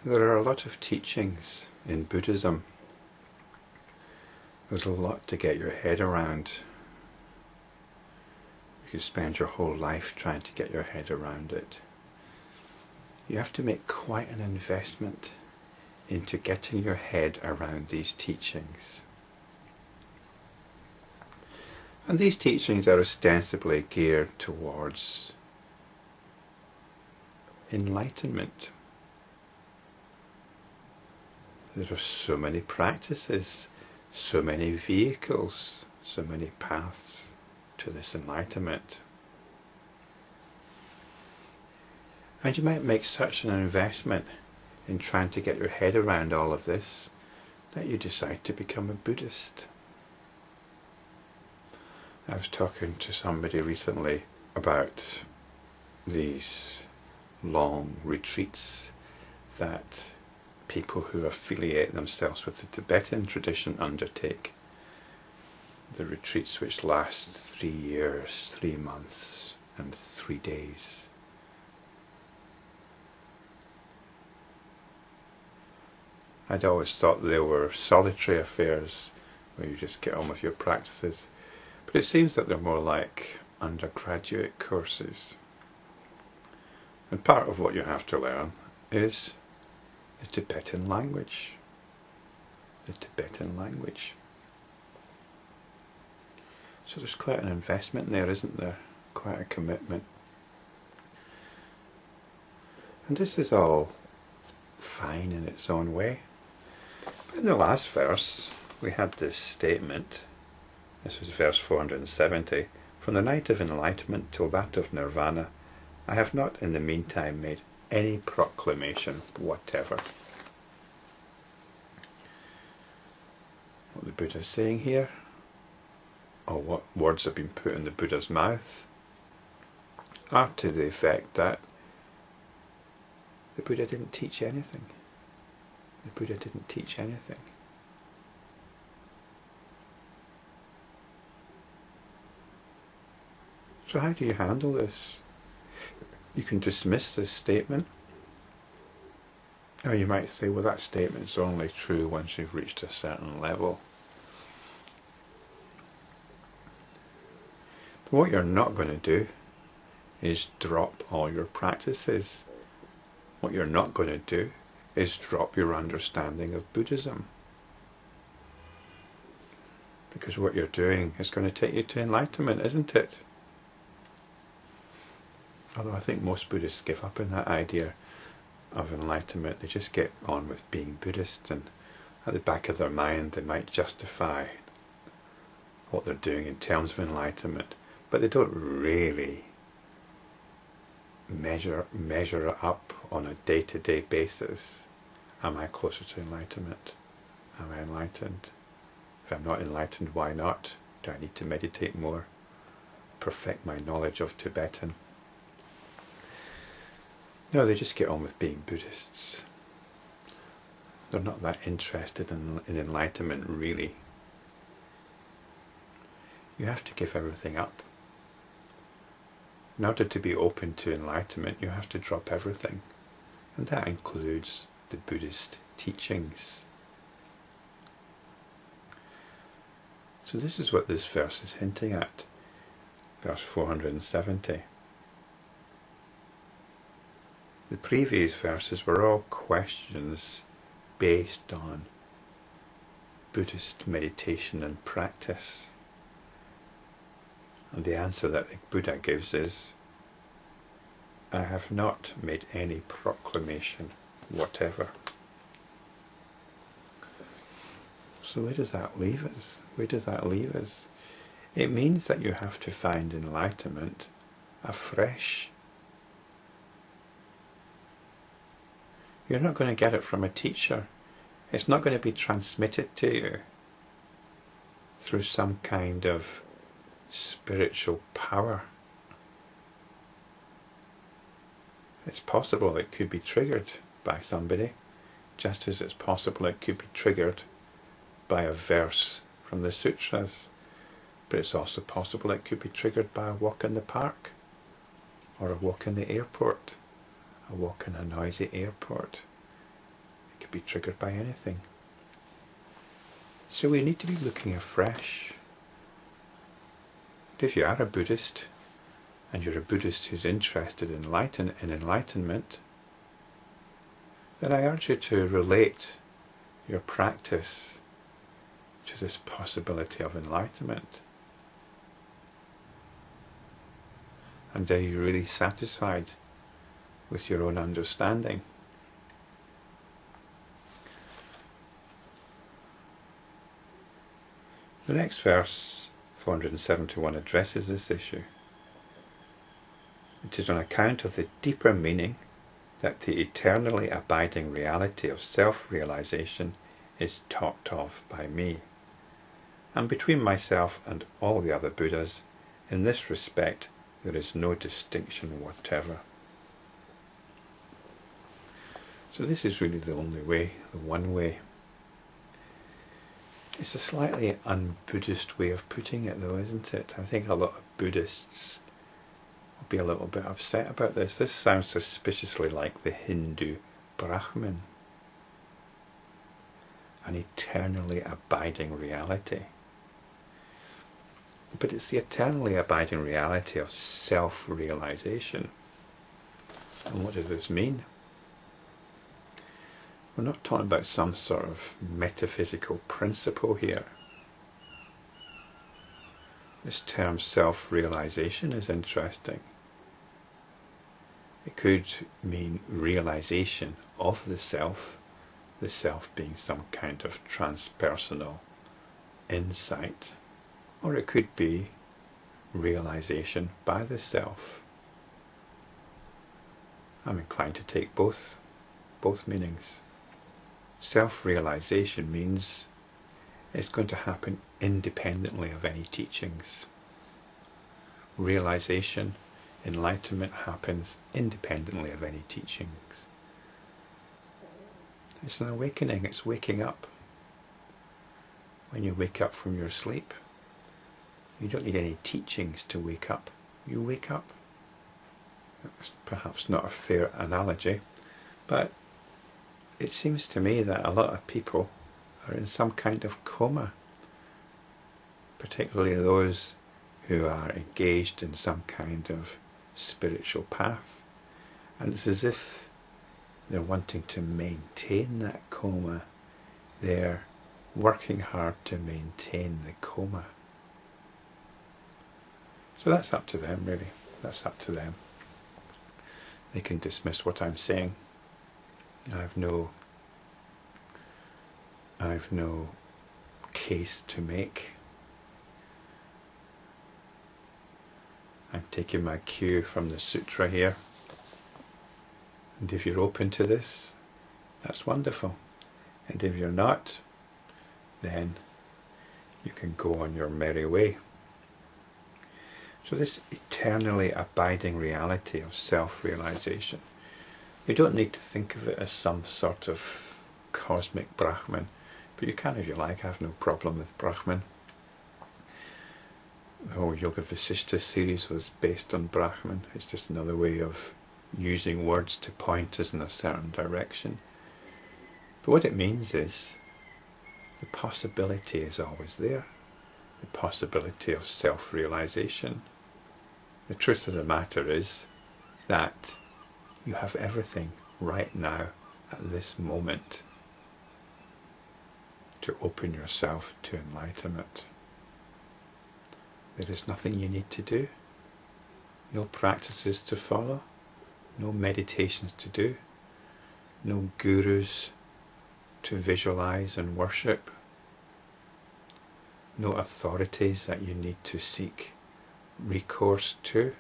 There are a lot of teachings in Buddhism. There's a lot to get your head around. You spend your whole life trying to get your head around it. You have to make quite an investment into getting your head around these teachings. And these teachings are ostensibly geared towards enlightenment. There are so many practices, so many vehicles, so many paths to this enlightenment. And you might make such an investment in trying to get your head around all of this that you decide to become a Buddhist. I was talking to somebody recently about these long retreats that people who affiliate themselves with the Tibetan tradition undertake. The retreats which last 3 years, 3 months and 3 days. I'd always thought they were solitary affairs where you just get on with your practices, but it seems that they're more like undergraduate courses. And part of what you have to learn is the Tibetan language. The Tibetan language. So there's quite an investment there, isn't there? Quite a commitment. And this is all fine in its own way. In the last verse, we had this statement. This was verse 470. From the night of enlightenment till that of nirvana, I have not in the meantime made any proclamation whatever. What the Buddha is saying here, or what words have been put in the Buddha's mouth, are to the effect that the Buddha didn't teach anything. The Buddha didn't teach anything. So how do you handle this? You can dismiss this statement, or you might say, well, that statement's only true once you've reached a certain level. But what you're not going to do is drop all your practices. What you're not going to do is drop your understanding of Buddhism. Because what you're doing is going to take you to enlightenment, isn't it? Although I think most Buddhists give up on that idea of enlightenment. They just get on with being Buddhists, and at the back of their mind they might justify what they're doing in terms of enlightenment, but they don't really measure it up on a day-to-day basis. Am I closer to enlightenment? Am I enlightened? If I'm not enlightened, why not? Do I need to meditate more? Perfect my knowledge of Tibetan? No, they just get on with being Buddhists. They're not that interested in enlightenment, really. You have to give everything up. In order to be open to enlightenment, you have to drop everything. And that includes the Buddhist teachings. So this is what this verse is hinting at. Verse 470. The previous verses were all questions based on Buddhist meditation and practice. And the answer that the Buddha gives is, I have not made any proclamation whatever. So where does that leave us? Where does that leave us? It means that you have to find enlightenment afresh. You're not going to get it from a teacher. It's not going to be transmitted to you through some kind of spiritual power. It's possible it could be triggered by somebody, just as it's possible it could be triggered by a verse from the sutras, but it's also possible it could be triggered by a walk in the park, or a walk in the airport, a walk in a noisy airport. It could be triggered by anything. So we need to be looking afresh. If you are a Buddhist, and you're a Buddhist who's interested in enlightenment, then I urge you to relate your practice to this possibility of enlightenment. And are you really satisfied with your own understanding? The next verse, 471, addresses this issue. It is on account of the deeper meaning that the eternally abiding reality of self-realization is talked of by me. And between myself and all the other Buddhas, in this respect, there is no distinction whatever. So this is really the only way, the one way. It's a slightly un-Buddhist way of putting it though, isn't it? I think a lot of Buddhists will be a little bit upset about this. This sounds suspiciously like the Hindu Brahman. An eternally abiding reality. But it's the eternally abiding reality of self-realization. And what does this mean? We're not talking about some sort of metaphysical principle here. This term self-realization is interesting. It could mean realization of the self being some kind of transpersonal insight, or it could be realization by the self. I'm inclined to take both meanings. Self-realization means it's going to happen independently of any teachings. Realization, enlightenment happens independently of any teachings. It's an awakening, it's waking up. When you wake up from your sleep, you don't need any teachings to wake up. You wake up. That's perhaps not a fair analogy, but it seems to me that a lot of people are in some kind of coma, particularly those who are engaged in some kind of spiritual path. And it's as if they're wanting to maintain that coma. They're working hard to maintain the coma. So that's up to them, really. That's up to them. They can dismiss what I'm saying. I have no case to make. I'm taking my cue from the sutra here. And if you're open to this, that's wonderful. And if you're not, then you can go on your merry way. So this eternally abiding reality of self-realization, you don't need to think of it as some sort of cosmic Brahman, but you can if you like. I have no problem with Brahman. The whole Yoga Vasishtha series was based on Brahman. It's just another way of using words to point us in a certain direction. But what it means is the possibility is always there. The possibility of self-realization. The truth of the matter is that you have everything right now at this moment to open yourself to enlightenment. There is nothing you need to do, no practices to follow, no meditations to do, no gurus to visualize and worship, no authorities that you need to seek recourse to.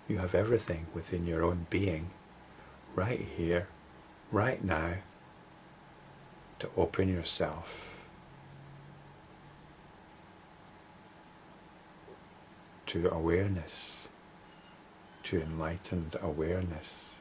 You have everything within your own being, right here, right now, to open yourself to awareness, to enlightened awareness.